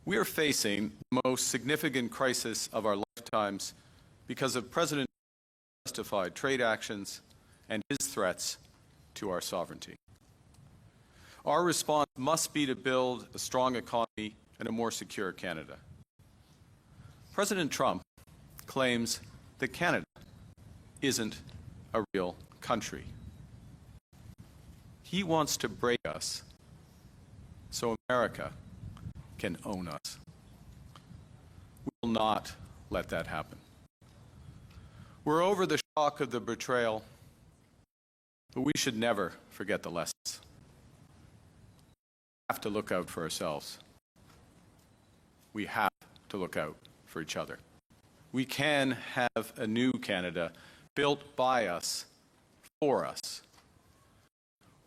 We are facing the most significant crisis of our lifetimes because of President Trump's justified trade actions and his threats to our sovereignty. Our response must be to build a strong economy and a more secure Canada. President Trump claims that Canada isn't a real country. He wants to break us so America can own us. We will not let that happen. We're over the shock of the betrayal, but we should never forget the lessons. We have to look out for ourselves. We have to look out for each other. We can have a new Canada built by us, for us.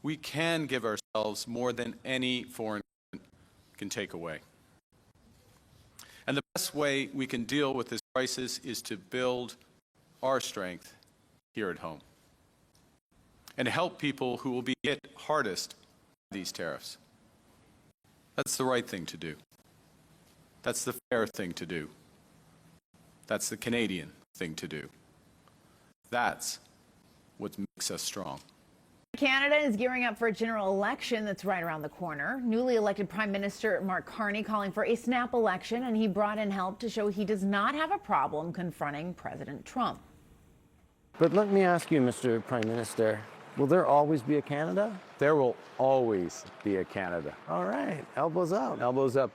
We can give ourselves more than any foreign government can take away. And the best way we can deal with this crisis is to build our strength here at home and help people who will be hit hardest by these tariffs. That's the right thing to do. That's the fair thing to do. That's the Canadian thing to do. That's what makes us strong. Canada is gearing up for a general election that's right around the corner. Newly elected Prime Minister Mark Carney calling for a snap election, and he brought in help to show he does not have a problem confronting President Trump. But let me ask you, Mr. Prime Minister, will there always be a Canada? There will always be a Canada. All right, elbows up. Elbows up.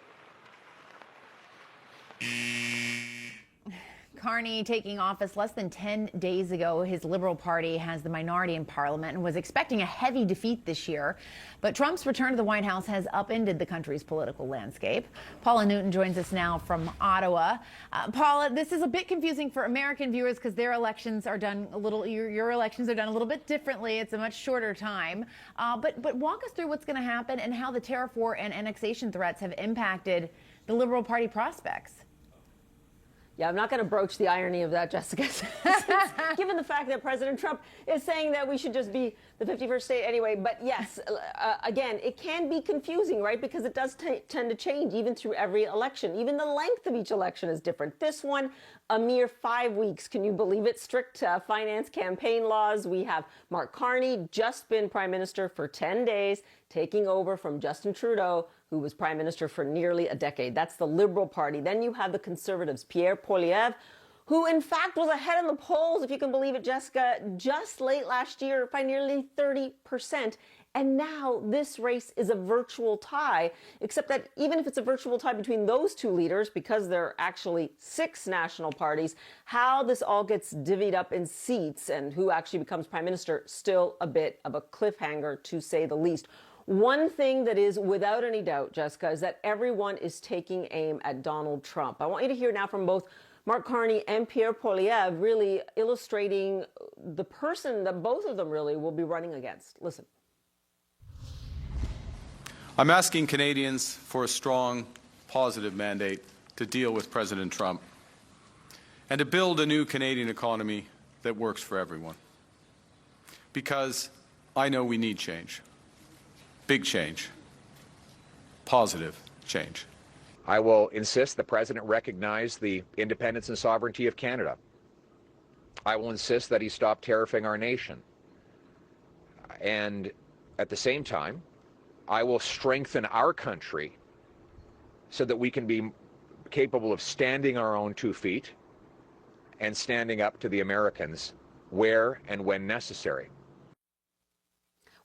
Carney taking office less than 10 days ago. His Liberal Party has the minority in Parliament and was expecting a heavy defeat this year. But Trump's return to the White House has upended the country's political landscape. Paula Newton joins us now from Ottawa. Paula, this is a bit confusing for American viewers because their elections are done a little, your elections are done a little bit differently. It's a much shorter time. But walk us through what's going to happen and how the tariff war and annexation threats have impacted the Liberal Party prospects. Yeah, I'm not going to broach the irony of that, Jessica, given the fact that President Trump is saying that we should just be the 51st state anyway. But yes, again, it can be confusing, right? Because it does tend to change even through every election. Even the length of each election is different. This one, a mere 5 weeks. Can you believe it? Strict finance campaign laws. We have Mark Carney, just been prime minister for 10 days, taking over from Justin Trudeau, who was prime minister for nearly a decade. That's the Liberal Party. Then you have the Conservatives, Pierre Poilievre, who in fact was ahead in the polls, if you can believe it, Jessica, just late last year by nearly 30%. And now this race is a virtual tie, except that even if it's a virtual tie between those two leaders, because there are actually 6 national parties, how this all gets divvied up in seats and who actually becomes prime minister, still a bit of a cliffhanger, to say the least. One thing that is without any doubt, Jessica, is that everyone is taking aim at Donald Trump. I want you to hear now from both Mark Carney and Pierre Poilievre, really illustrating the person that both of them really will be running against. Listen. I'm asking Canadians for a strong, positive mandate to deal with President Trump and to build a new Canadian economy that works for everyone. Because I know we need change. Big change. Positive change. I will insist the President recognize the independence and sovereignty of Canada. I will insist that he stop tariffing our nation. And at the same time, I will strengthen our country so that we can be capable of standing on our own 2 feet and standing up to the Americans where and when necessary.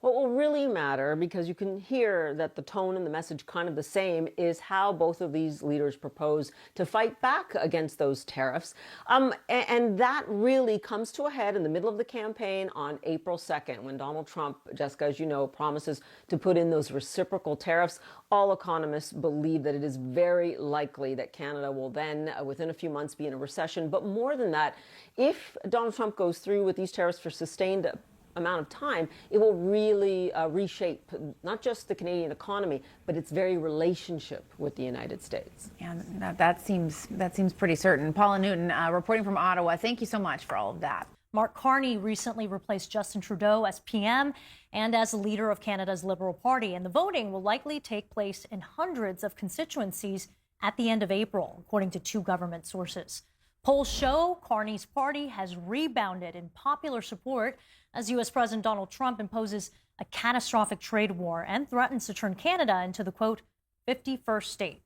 What will really matter, because you can hear that the tone and the message kind of the same, is how both of these leaders propose to fight back against those tariffs. And that really comes to a head in the middle of the campaign on April 2nd, when Donald Trump, Jessica, as you know, promises to put in those reciprocal tariffs. All economists believe that it is very likely that Canada will then, within a few months, be in a recession. But more than that, if Donald Trump goes through with these tariffs for sustained amount of time, it will really reshape not just the Canadian economy, but its very relationship with the United States. Yeah, that seems pretty certain. Paula Newton, reporting from Ottawa. Thank you so much for all of that. Mark Carney recently replaced Justin Trudeau as PM and as the leader of Canada's Liberal Party, and the voting will likely take place in hundreds of constituencies at the end of April, according to two government sources. Polls show Carney's party has rebounded in popular support as U.S. President Donald Trump imposes a catastrophic trade war and threatens to turn Canada into the, quote, 51st state.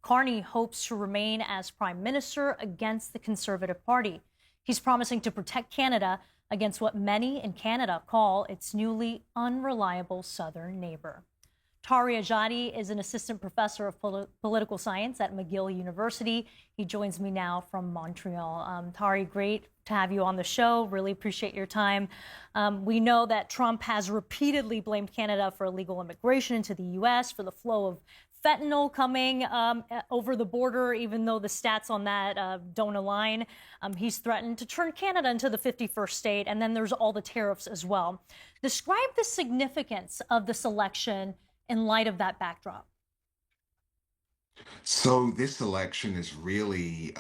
Carney hopes to remain as prime minister against the Conservative Party. He's promising to protect Canada against what many in Canada call its newly unreliable southern neighbor. Tari Ajadi is an assistant professor of political science at McGill University. He joins me now from Montreal. Tari, great to have you on the show. Really appreciate your time. We know that Trump has repeatedly blamed Canada for illegal immigration into the U.S., for the flow of fentanyl coming over the border, even though the stats on that don't align. He's threatened to turn Canada into the 51st state, and then there's all the tariffs as well. Describe the significance of this election in light of that backdrop. So this election is really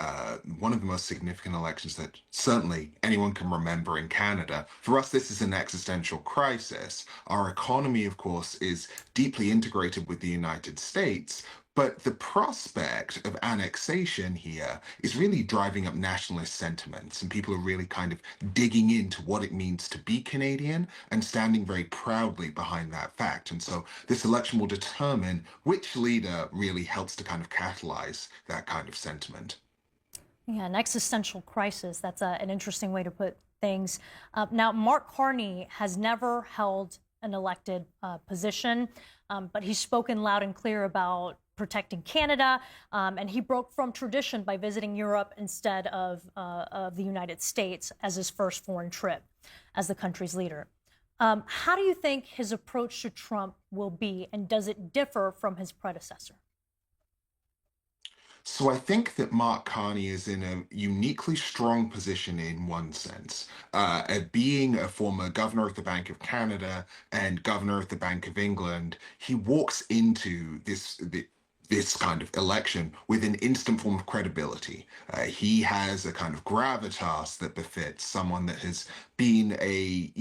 one of the most significant elections that certainly anyone can remember in Canada. For us, this is an existential crisis. Our economy, of course, is deeply integrated with the United States, but the prospect of annexation here is really driving up nationalist sentiments, and people are really kind of digging into what it means to be Canadian and standing very proudly behind that fact. And so this election will determine which leader really helps to kind of catalyze that kind of sentiment. Yeah, an existential crisis. That's an interesting way to put things. Now, Mark Carney has never held an elected position, but he's spoken loud and clear about protecting Canada, and he broke from tradition by visiting Europe instead of the United States as his first foreign trip as the country's leader. How do you think his approach to Trump will be, and does it differ from his predecessor? So I think that Mark Carney is in a uniquely strong position in one sense. Being a former governor of the Bank of Canada and governor of the Bank of England, he walks into this kind of election with an instant form of credibility. He has a kind of gravitas that befits someone that has been a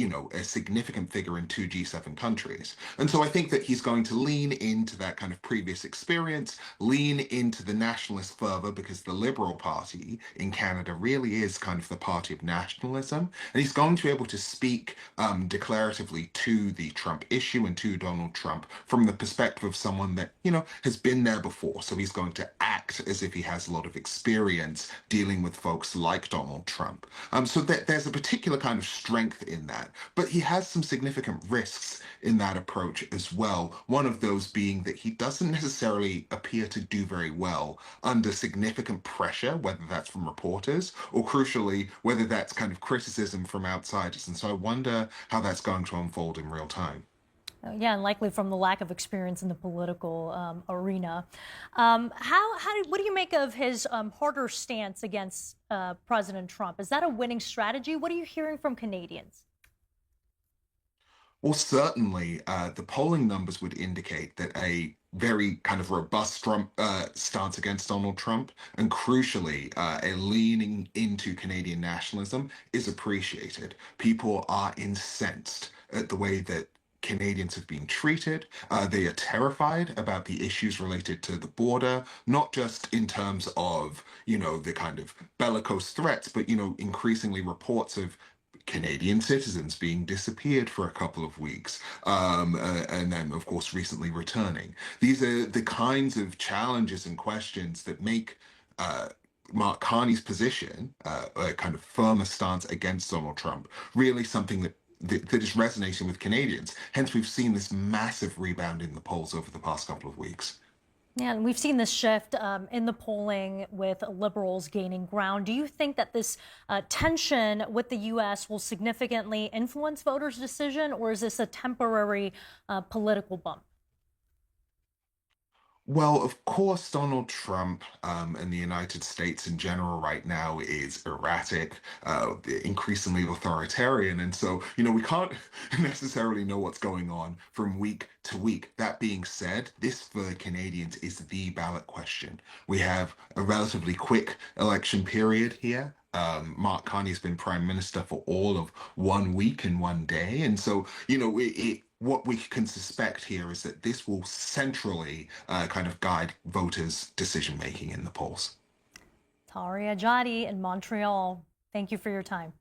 significant figure in two G7 countries. And so I think that he's going to lean into that kind of previous experience, lean into the nationalist fervor, because the Liberal Party in Canada really is kind of the party of nationalism. And he's going to be able to speak declaratively to the Trump issue and to Donald Trump from the perspective of someone that, has been there before. So he's going to act as if he has a lot of experience dealing with folks like Donald Trump. So there's a particular kind of strength in that, but he has some significant risks in that approach as well. One of those being that he doesn't necessarily appear to do very well under significant pressure, whether that's from reporters or, crucially, whether that's kind of criticism from outsiders. And so I wonder how that's going to unfold in real time. Yeah, and likely from the lack of experience in the political arena. What do you make of his harder stance against President Trump? Is that a winning strategy? What are you hearing from Canadians? Well, certainly, the polling numbers would indicate that a very kind of robust stance against Donald Trump, and crucially, a leaning into Canadian nationalism is appreciated. People are incensed at the way that Canadians have been treated. They are terrified about the issues related to the border, not just in terms of, the kind of bellicose threats, but, increasingly reports of Canadian citizens being disappeared for a couple of weeks, and then, of course, recently returning. These are the kinds of challenges and questions that make Mark Carney's position, a kind of firmer stance against Donald Trump, really something that is resonating with Canadians. Hence, we've seen this massive rebound in the polls over the past couple of weeks. Yeah, and we've seen this shift in the polling with liberals gaining ground. Do you think that this tension with the U.S. will significantly influence voters' decision, or is this a temporary political bump? Well, of course, Donald Trump and the United States in general right now is erratic, increasingly authoritarian. And so, we can't necessarily know what's going on from week to week. That being said, this for Canadians is the ballot question. We have a relatively quick election period here. Mark Carney has been prime minister for all of 1 week and 1 day. And so, what we can suspect here is that this will centrally kind of guide voters' decision making in the polls. Taria Jadi in Montreal, thank you for your time.